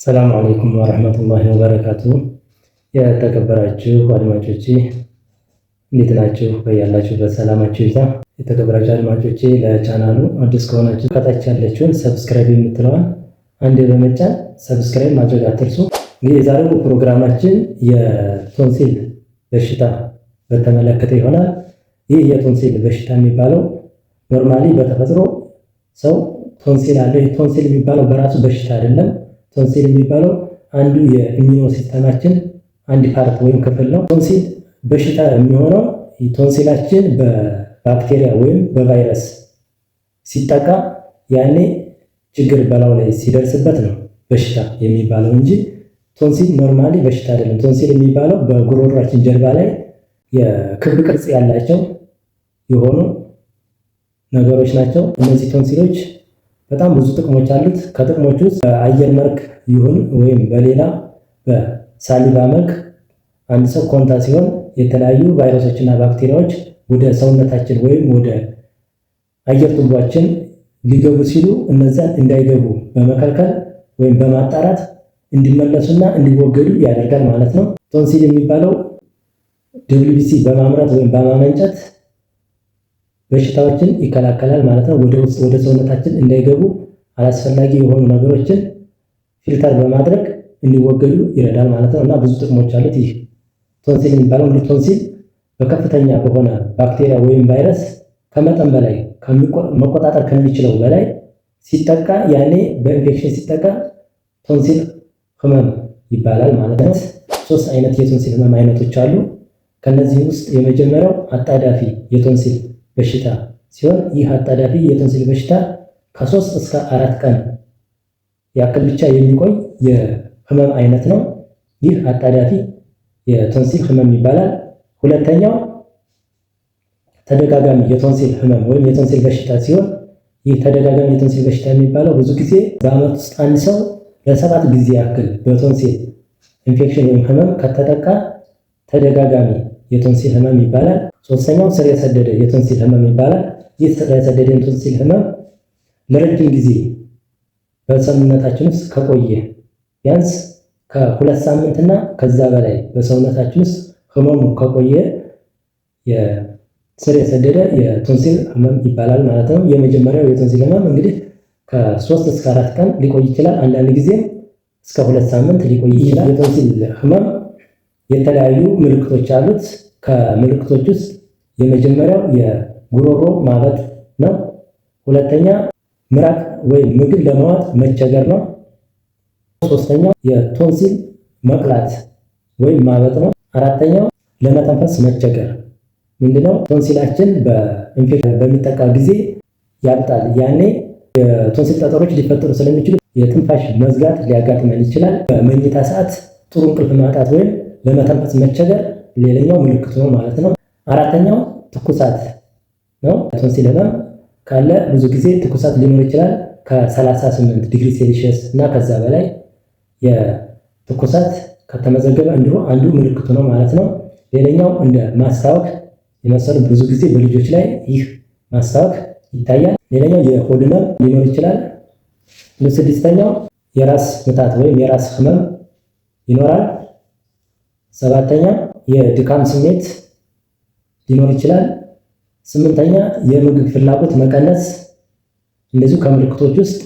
ሰላም አለይኩም ወራህመቱላሂ ወበረካቱ። የተከበራችሁ አድማጮቼ እንዴት ናችሁ? በያላችሁበት ሰላማችሁ ይብዛ። የተከበራችሁ አድማጮቼ ለቻናሉ አዲስ ከሆናችሁ ከታች ያለችውን ሰብስክራይብ የምትለዋን አንዴ በመጫን ሰብስክራይብ ማድረግ አትርሱ። እንግዲህ የዛሬው ፕሮግራማችን የቶንሲል በሽታ በተመለከተ ይሆናል። ይህ የቶንሲል በሽታ የሚባለው ኖርማሊ በተፈጥሮ ሰው ቶንሲል አለ። ቶንሲል የሚባለው በራሱ በሽታ አይደለም። ቶንሲል የሚባለው አንዱ የኢሚኖ ሲስተማችን አንድ ፓርት ወይም ክፍል ነው። ቶንሲል በሽታ የሚሆነው ቶንሲላችን በባክቴሪያ ወይም በቫይረስ ሲጠቃ ያኔ ችግር በላው ላይ ሲደርስበት ነው በሽታ የሚባለው እንጂ ቶንሲል ኖርማሊ በሽታ አይደለም። ቶንሲል የሚባለው በጉሮሯችን ጀርባ ላይ የክብ ቅርጽ ያላቸው የሆኑ ነገሮች ናቸው። እነዚህ ቶንሲሎች በጣም ብዙ ጥቅሞች አሉት። ከጥቅሞቹ ውስጥ በአየር መልክ ይሁን ወይም በሌላ በሳሊቫ መልክ አንድ ሰው ኮንታ ሲሆን የተለያዩ ቫይረሶችና ባክቴሪያዎች ወደ ሰውነታችን ወይም ወደ አየር ቱቦአችን ሊገቡ ሲሉ እነዛን እንዳይገቡ በመከልከል ወይም በማጣራት እንዲመለሱና እንዲወገዱ ያደርጋል ማለት ነው። ቶንሲል የሚባለው WBC በማምረት ወይም በማመንጨት በሽታዎችን ይከላከላል ማለት ነው። ወደ ሰውነታችን እንዳይገቡ አላስፈላጊ የሆኑ ነገሮችን ፊልተር በማድረግ እንዲወገዱ ይረዳል ማለት ነው እና ብዙ ጥቅሞች አሉት። ይህ ቶንሲል የሚባለው እንግዲህ ቶንሲል በከፍተኛ በሆነ ባክቴሪያ ወይም ቫይረስ ከመጠን በላይ መቆጣጠር ከሚችለው በላይ ሲጠቃ ያኔ በኢንፌክሽን ሲጠቃ ቶንሲል ህመም ይባላል ማለት ነው። 3 አይነት የቶንሲል ህመም አይነቶች አሉ። ከነዚህ ውስጥ የመጀመሪያው አጣዳፊ የቶንሲል በሽታ ሲሆን ይህ አጣዳፊ የቶንሲል በሽታ ከ3 እስከ 4 ቀን ያክል ብቻ የሚቆይ የህመም አይነት ነው። ይህ አጣዳፊ የቶንሲል ህመም ይባላል። ሁለተኛው ተደጋጋሚ የቶንሲል ህመም ወይም የቶንሲል በሽታ ሲሆን ይህ ተደጋጋሚ የቶንሲል በሽታ የሚባለው ብዙ ጊዜ በዓመት ውስጥ አንድ ሰው ለ7 ጊዜ ያክል በቶንሲል ኢንፌክሽን ወይም ህመም ከተጠቃ ተደጋጋሚ የቶንሲል ህመም ይባላል። ሶስተኛው ስር የሰደደ የቶንሲል ህመም ይባላል። ይህ ስር የሰደደ የቶንሲል ህመም ለረጅም ጊዜ በሰውነታችን ውስጥ ከቆየ ቢያንስ ከ2 ሳምንትና ከዛ በላይ በሰውነታችን ውስጥ ህመሙ ከቆየ የስር የሰደደ የቶንሲል ህመም ይባላል ማለት ነው። የመጀመሪያው የቶንሲል ህመም እንግዲህ ከ3 እስከ 4 ቀን ሊቆይ ይችላል። አንዳንድ ጊዜም እስከ 2 ሳምንት ሊቆይ ይችላል። የቶንሲል ህመም የተለያዩ ምልክቶች አሉት። ከምልክቶች ውስጥ የመጀመሪያው የጉሮሮ ማበጥ ነው። ሁለተኛ ምራቅ ወይም ምግብ ለመዋጥ መቸገር ነው። ሶስተኛው የቶንሲል መቅላት ወይም ማበጥ ነው። አራተኛው ለመተንፈስ መቸገር ምንድነው? ቶንሲላችን በኢንፌክሽን በሚጠቃ ጊዜ ያብጣል። ያኔ የቶንሲል ጠጠሮች ሊፈጠሩ ስለሚችሉ የትንፋሽ መዝጋት ሊያጋጥመን ይችላል። በመኝታ ሰዓት ጥሩ እንቅልፍ ማጣት ወይም ለመተንፈስ መቸገር ሌላኛው ምልክቱ ነው ማለት ነው። አራተኛው ትኩሳት ነው። ቶንሲል ህመም ካለ ብዙ ጊዜ ትኩሳት ሊኖር ይችላል። ከ38 ዲግሪ ሴልሺየስ እና ከዛ በላይ የትኩሳት ከተመዘገበ እንዲሁ አንዱ ምልክቱ ነው ማለት ነው። ሌላኛው እንደ ማስታወክ የመሰሉ ብዙ ጊዜ በልጆች ላይ ይህ ማስታወክ ይታያል። ሌላኛው የሆድ ህመም ሊኖር ይችላል። ስድስተኛው የራስ ምታት ወይም የራስ ህመም ይኖራል። ሰባተኛ የድካም ስሜት ሊኖር ይችላል። 8ኛ የምግብ ፍላጎት መቀነስ እንደዚሁ ከምልክቶች ውስጥ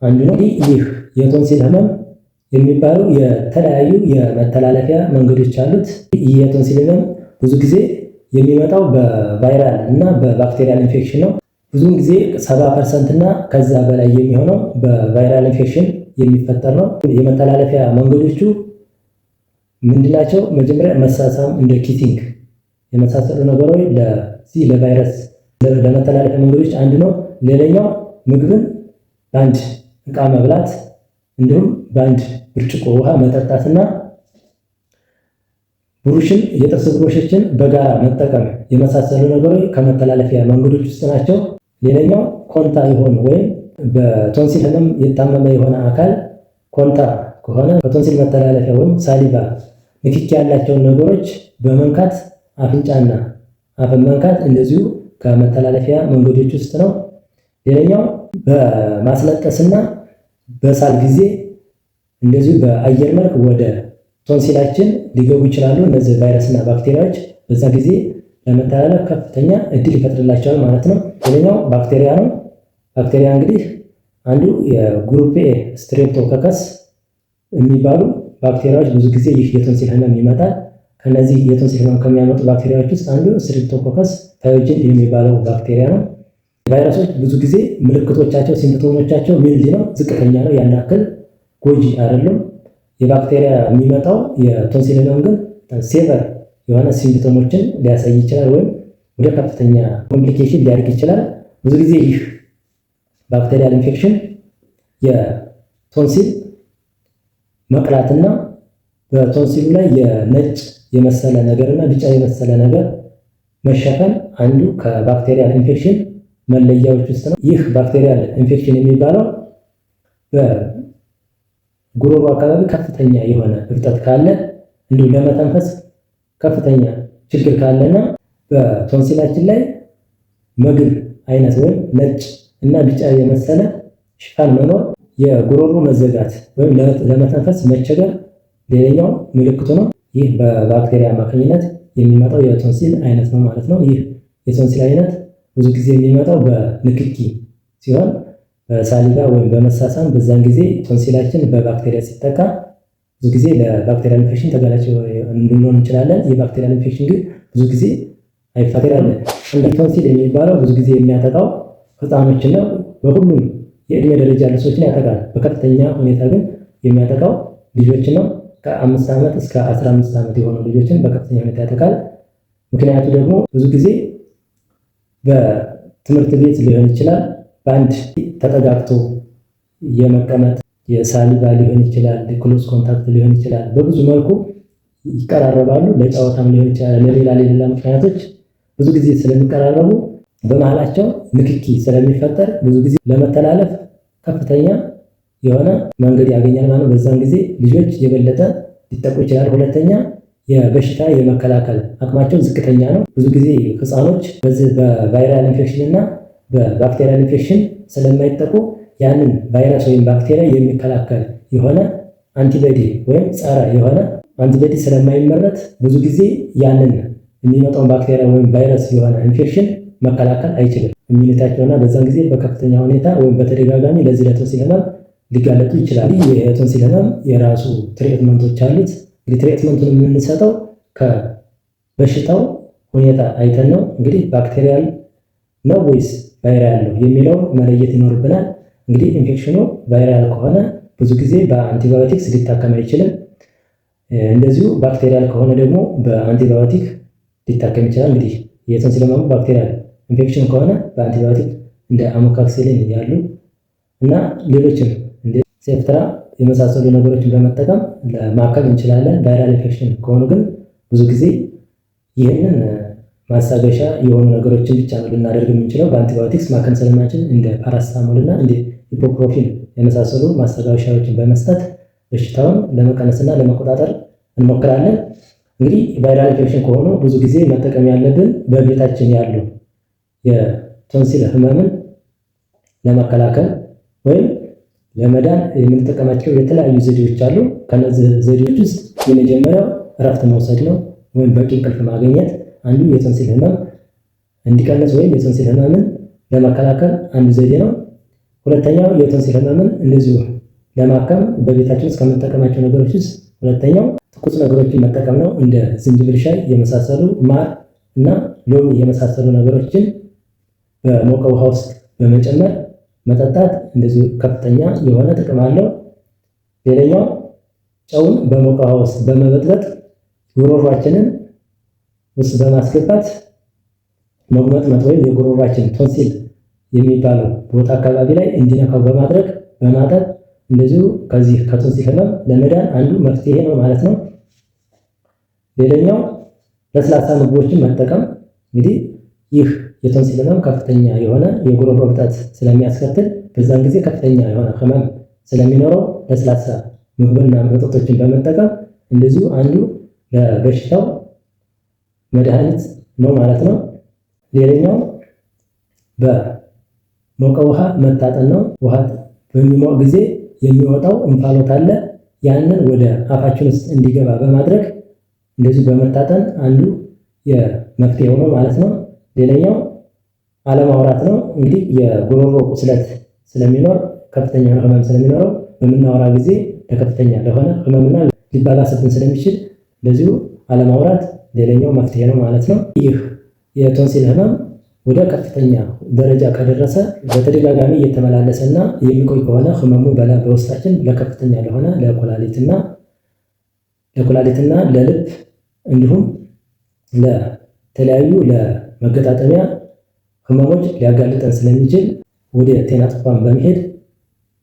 አንዱ ነው። ይህ የቶንሲል ህመም የሚባለው የተለያዩ የመተላለፊያ መንገዶች አሉት። ይህ የቶንሲል ህመም ብዙ ጊዜ የሚመጣው በቫይራል እና በባክቴሪያል ኢንፌክሽን ነው። ብዙውን ጊዜ 70% እና ከዛ በላይ የሚሆነው በቫይራል ኢንፌክሽን የሚፈጠር ነው። የመተላለፊያ መንገዶቹ ምንድናቸው? መጀመሪያ መሳሳም እንደ ኪቲንግ የመሳሰሉ ነገሮች ለዚህ ለቫይረስ ለመተላለፊያ መንገዶች አንዱ ነው። ሌላኛው ምግብን በአንድ ዕቃ መብላት እንዲሁም በአንድ ብርጭቆ ውሃ መጠጣትና ብሩሽን የጥርስ ብሩሾችን በጋራ መጠቀም የመሳሰሉ ነገሮች ከመተላለፊያ መንገዶች ውስጥ ናቸው። ሌላኛው ኮንታ የሆነ ወይም በቶንሲል ህመም የታመመ የሆነ አካል ኮንታ ከሆነ በቶንሲል መተላለፊያ ወይም ሳሊቫ ንክኪ ያላቸውን ነገሮች በመንካት አፍንጫና አፍን መንካት እንደዚሁ ከመተላለፊያ መንገዶች ውስጥ ነው። ሌላኛው በማስለቀስና በሳል ጊዜ እንደዚሁ በአየር መልክ ወደ ቶንሲላችን ሊገቡ ይችላሉ። እነዚህ ቫይረስና ባክቴሪያዎች በዛ ጊዜ ለመተላለፍ ከፍተኛ እድል ይፈጥርላቸዋል ማለት ነው። ሌላኛው ባክቴሪያ ነው። ባክቴሪያ እንግዲህ አንዱ የግሩፕ ኤ ስትሬፕቶኮከስ የሚባሉ ባክቴሪያዎች ብዙ ጊዜ ይህ የቶንሲል ህመም ይመጣል። ከነዚህ የቶንሲል ህመም ከሚያመጡ ባክቴሪያዎች ውስጥ አንዱ ስትሬፕቶኮከስ ፓዮጂን የሚባለው ባክቴሪያ ነው። ቫይረሶች ብዙ ጊዜ ምልክቶቻቸው ሲምፕቶሞቻቸው ሚልድ ነው፣ ዝቅተኛ ነው፣ ያን ያክል ጎጂ አይደለም። የባክቴሪያ የሚመጣው የቶንሲል ህመም ግን ሴቨር የሆነ ሲምፕቶሞችን ሊያሳይ ይችላል፣ ወይም ወደ ከፍተኛ ኮምፕሊኬሽን ሊያድግ ይችላል። ብዙ ጊዜ ይህ ባክቴሪያል ኢንፌክሽን የቶንሲል መቅላትና በቶንሲሉ ላይ የነጭ የመሰለ ነገርና ቢጫ የመሰለ ነገር መሸፈን አንዱ ከባክቴሪያል ኢንፌክሽን መለያዎች ውስጥ ነው። ይህ ባክቴሪያል ኢንፌክሽን የሚባለው በጉሮሮ አካባቢ ከፍተኛ የሆነ እብጠት ካለ እንዲሁም ለመተንፈስ ከፍተኛ ችግር ካለና በቶንሲላችን ላይ ምግብ አይነት ወይም ነጭ እና ቢጫ የመሰለ ሽፋን መኖር የጉሮሮ መዘጋት ወይም ለመተንፈስ መቸገር ሌላኛው ምልክቱ ነው። ይህ በባክቴሪያ አማካኝነት የሚመጣው የቶንሲል አይነት ነው ማለት ነው። ይህ የቶንሲል አይነት ብዙ ጊዜ የሚመጣው በንክኪ ሲሆን በሳሊቫ ወይም በመሳሳም በዛን ጊዜ ቶንሲላችን በባክቴሪያ ሲጠቃ ብዙ ጊዜ ለባክቴሪያል ኢንፌክሽን ተጋላጭ እንድንሆን እንችላለን። የባክቴሪያል ኢንፌክሽን ግን ብዙ ጊዜ አይፈጠራል። እንደ ቶንሲል የሚባለው ብዙ ጊዜ የሚያጠቃው ህፃኖችን ነው። በሁሉም የእድሜ ደረጃ ያሉ ሰዎችን ያጠቃል። በከፍተኛ ሁኔታ ግን የሚያጠቃው ልጆችን ነው። ከ5 ዓመት እስከ 15 ዓመት የሆኑ ልጆችን በከፍተኛ ሁኔታ ያጠቃል። ምክንያቱ ደግሞ ብዙ ጊዜ በትምህርት ቤት ሊሆን ይችላል፣ በአንድ ተጠጋግቶ የመቀመጥ የሳሊቫ ሊሆን ይችላል፣ ክሎዝ ኮንታክት ሊሆን ይችላል። በብዙ መልኩ ይቀራረባሉ። ለጨዋታም ሊሆን ይችላል፣ ለሌላ ምክንያቶች ብዙ ጊዜ ስለሚቀራረቡ በመሃላቸው ንክኪ ስለሚፈጠር ብዙ ጊዜ ለመተላለፍ ከፍተኛ የሆነ መንገድ ያገኛል ማለት ነው። በዛን ጊዜ ልጆች የበለጠ ሊጠቁ ይችላል። ሁለተኛ የበሽታ የመከላከል አቅማቸው ዝቅተኛ ነው። ብዙ ጊዜ ህፃኖች በዚህ በቫይራል ኢንፌክሽን እና በባክቴሪያል ኢንፌክሽን ስለማይጠቁ ያንን ቫይረስ ወይም ባክቴሪያ የሚከላከል የሆነ አንቲቦዲ ወይም ጸረ የሆነ አንቲቦዲ ስለማይመረት ብዙ ጊዜ ያንን የሚመጣውን ባክቴሪያ ወይም ቫይረስ የሆነ ኢንፌክሽን መከላከል አይችልም ኢሚዩኒቲያቸውና በዛን ጊዜ በከፍተኛ ሁኔታ ወይም በተደጋጋሚ ለዚህ ለቶንሲል ህመም ሊጋለጡ ይችላሉ። የቶንሲል ህመም የራሱ ትሪትመንቶች አሉት። እንግዲህ ትሪትመንቱን የምንሰጠው ከበሽታው ሁኔታ አይተን ነው። እንግዲህ ባክቴሪያል ነው ወይስ ቫይራል ነው የሚለው መለየት ይኖርብናል። እንግዲህ ኢንፌክሽኑ ቫይራል ከሆነ ብዙ ጊዜ በአንቲባዮቲክስ ሊታከም አይችልም። እንደዚሁ ባክቴሪያል ከሆነ ደግሞ በአንቲባዮቲክ ሊታከም ይችላል። እንግዲህ የቶንሲል ህመሙ ባክቴሪያል ኢንፌክሽን ከሆነ በአንቲባዮቲክ እንደ አሞክሲሲሊን ያሉ እና ሌሎችም እንደ ሴፕትራ የመሳሰሉ ነገሮችን በመጠቀም ማከም እንችላለን። ቫይራል ኢንፌክሽን ከሆኑ ግን ብዙ ጊዜ ይህንን ማሳገሻ የሆኑ ነገሮችን ብቻ ነው ልናደርግ የምንችለው። በአንቲባዮቲክስ ማከም ስለማንችል እንደ ፓራስታሞል እና እንደ ኢቡፕሮፊን የመሳሰሉ ማስታገሻዎችን በመስጠት በሽታውን ለመቀነስና ለመቆጣጠር እንሞክራለን። እንግዲህ ቫይራል ኢንፌክሽን ከሆኑ ብዙ ጊዜ መጠቀም ያለብን በቤታችን ያሉ የቶንሲል ህመምን ለመከላከል ወይም ለመዳን የምንጠቀማቸው የተለያዩ ዘዴዎች አሉ። ከነዚህ ዘዴዎች ውስጥ የመጀመሪያው እረፍት መውሰድ ነው፣ ወይም በቂ እንቅልፍ ማግኘት አንዱ የቶንሲል ህመም እንዲቀንስ ወይም የቶንሲል ህመምን ለመከላከል አንዱ ዘዴ ነው። ሁለተኛው የቶንሲል ህመምን እንደዚሁ ለማከም በቤታችን ውስጥ ከምንጠቀማቸው ነገሮች ውስጥ ሁለተኛው ትኩስ ነገሮችን መጠቀም ነው። እንደ ዝንጅብል ሻይ የመሳሰሉ ማር እና ሎሚ የመሳሰሉ ነገሮችን በሞቀ ውሃ ውስጥ በመጨመር መጠጣት እንደዚሁ ከፍተኛ የሆነ ጥቅም አለው። ሌላኛው ጨውን በሞቀ ውሃ ውስጥ በመበጥበጥ ጉሮሯችንን ውስጥ በማስገባት መጉመጥመጥ ወይም የጉሮሯችን ቶንሲል የሚባለው ቦታ አካባቢ ላይ እንዲነካው በማድረግ በማጠብ እንደዚሁ ከዚህ ከቶንሲል ህመም ለመዳን አንዱ መፍትሄ ነው ማለት ነው። ሌላኛው ለስላሳ ምግቦችን መጠቀም። እንግዲህ ይህ የቶንሲል ህመም ከፍተኛ የሆነ የጉሮሮ እብጠት ስለሚያስከትል በዛን ጊዜ ከፍተኛ የሆነ ህመም ስለሚኖረው ለስላሳ ምግብና መጠጦችን በመጠቀም እንደዚሁ አንዱ ለበሽታው መድኃኒት ነው ማለት ነው። ሌላኛው በሞቀ ውሃ መታጠን ነው። ውሃ በሚሞቅ ጊዜ የሚወጣው እንፋሎት አለ። ያንን ወደ አፋችን ውስጥ እንዲገባ በማድረግ እንደዚህ በመታጠን አንዱ የመፍትሄው ነው ማለት ነው። ሌላኛው አለማውራት ነው። እንግዲህ የጉሮሮ ቁስለት ስለሚኖር ከፍተኛ ህመም ስለሚኖረው በምናወራ ጊዜ ለከፍተኛ ለሆነ ህመምና ሊባባስብን ስለሚችል እንደዚሁ አለማውራት ሌላኛው መፍትሄ ነው ማለት ነው። ይህ የቶንሲል ህመም ወደ ከፍተኛ ደረጃ ከደረሰ በተደጋጋሚ እየተመላለሰና የሚቆይ ከሆነ ህመሙ በውስጣችን ለከፍተኛ ለሆነ ለኩላሊትና ለልብ እንዲሁም ለተለያዩ ለመገጣጠሚያ ህመሞች ሊያጋልጠን ስለሚችል ወደ ጤና ተቋም በመሄድ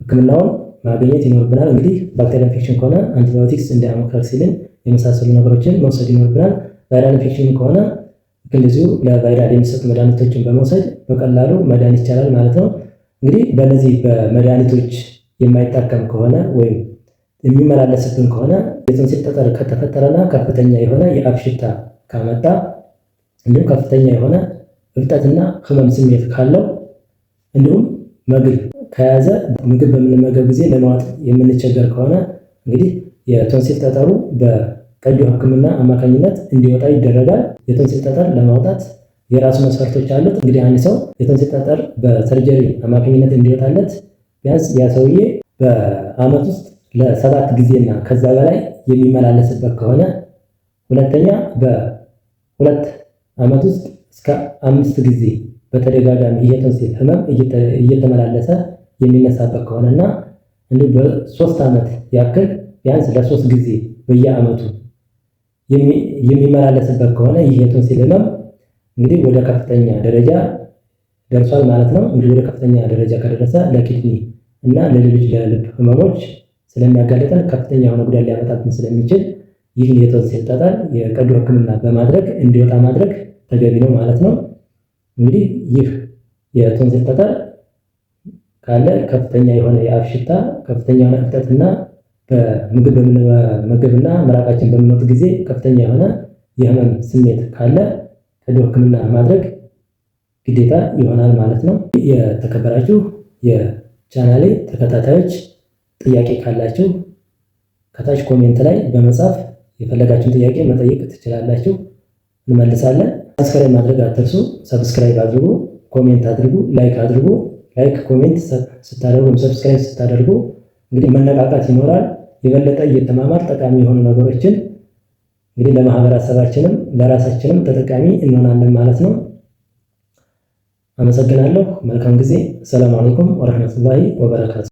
ሕክምናውን ማግኘት ይኖርብናል። እንግዲህ ባክቴሪያ ኢንፌክሽን ከሆነ አንቲባዮቲክስ እንደ አሞክሲሲሊን የመሳሰሉ ነገሮችን መውሰድ ይኖርብናል። ቫይራል ኢንፌክሽን ከሆነ እንደዚሁ ለቫይራል የሚሰጡ መድኃኒቶችን በመውሰድ በቀላሉ መዳን ይቻላል ማለት ነው። እንግዲህ በእነዚህ በመድኃኒቶች የማይታከም ከሆነ ወይም የሚመላለስብን ከሆነ የቶንሲል ጠጠር ከተፈጠረና ከፍተኛ የሆነ የአፍ ሽታ ካመጣ እንዲሁም ከፍተኛ የሆነ እብጠትና ህመም ስሜት ካለው እንዲሁም መግል ከያዘ ምግብ በምንመገብ ጊዜ ለማዋጥ የምንቸገር ከሆነ እንግዲህ የቶንሲል ጠጠሩ በቀዶ ሕክምና አማካኝነት እንዲወጣ ይደረጋል። የቶንሲል ጠጠር ለማውጣት የራሱ መስፈርቶች አሉት። እንግዲህ አንድ ሰው የቶንሲል ጠጠር በሰርጀሪ አማካኝነት እንዲወጣለት ቢያንስ ያ ሰውዬ በአመት ውስጥ ለ7 ጊዜና ከዛ በላይ የሚመላለስበት ከሆነ፣ ሁለተኛ በ2 ዓመት ውስጥ እስከ 5 ጊዜ በተደጋጋሚ የቶንሲል ህመም እየተመላለሰ የሚነሳበት ከሆነና እንዲሁም በ3 ዓመት ያክል ቢያንስ ለ3 ጊዜ በየአመቱ የሚመላለስበት ከሆነ ይህ የቶንሲል ህመም እንግዲህ ወደ ከፍተኛ ደረጃ ደርሷል ማለት ነው። እንግዲህ ወደ ከፍተኛ ደረጃ ከደረሰ ለኪድኒ እና ለሌሎች ለልብ ህመሞች ስለሚያጋልጠን ከፍተኛ የሆነ ጉዳት ሊያመጣብን ስለሚችል ይህን የቶንሲል ጠጠር የቀዶ ሕክምና በማድረግ እንዲወጣ ማድረግ ተገቢ ነው ማለት ነው። እንግዲህ ይህ የቶንሲል ጠጠር ካለ ከፍተኛ የሆነ የአፍ ሽታ፣ ከፍተኛ የሆነ እብጠትና በምግብ በምንመገብና ምራቃችን በምንወጥ ጊዜ ከፍተኛ የሆነ የህመም ስሜት ካለ ቀዶ ሕክምና ማድረግ ግዴታ ይሆናል ማለት ነው። የተከበራችሁ የቻናሌ ተከታታዮች ጥያቄ ካላችሁ ከታች ኮሜንት ላይ በመጻፍ የፈለጋችሁን ጥያቄ መጠየቅ ትችላላችሁ፣ እንመልሳለን። ሰብስክራይብ ማድረግ አትርሱ። ሰብስክራይብ አድርጉ፣ ኮሜንት አድርጉ፣ ላይክ አድርጉ። ላይክ ኮሜንት ስታደርጉ ሰብስክራይብ ስታደርጉ እንግዲህ መነቃቃት ይኖራል። የበለጠ እየተማማር ጠቃሚ የሆኑ ነገሮችን እንግዲህ ለማህበረሰባችንም ለራሳችንም ተጠቃሚ እንሆናለን ማለት ነው። አመሰግናለሁ። መልካም ጊዜ። ሰላም አለይኩም ወራህመቱላሂ ወበረካቱ።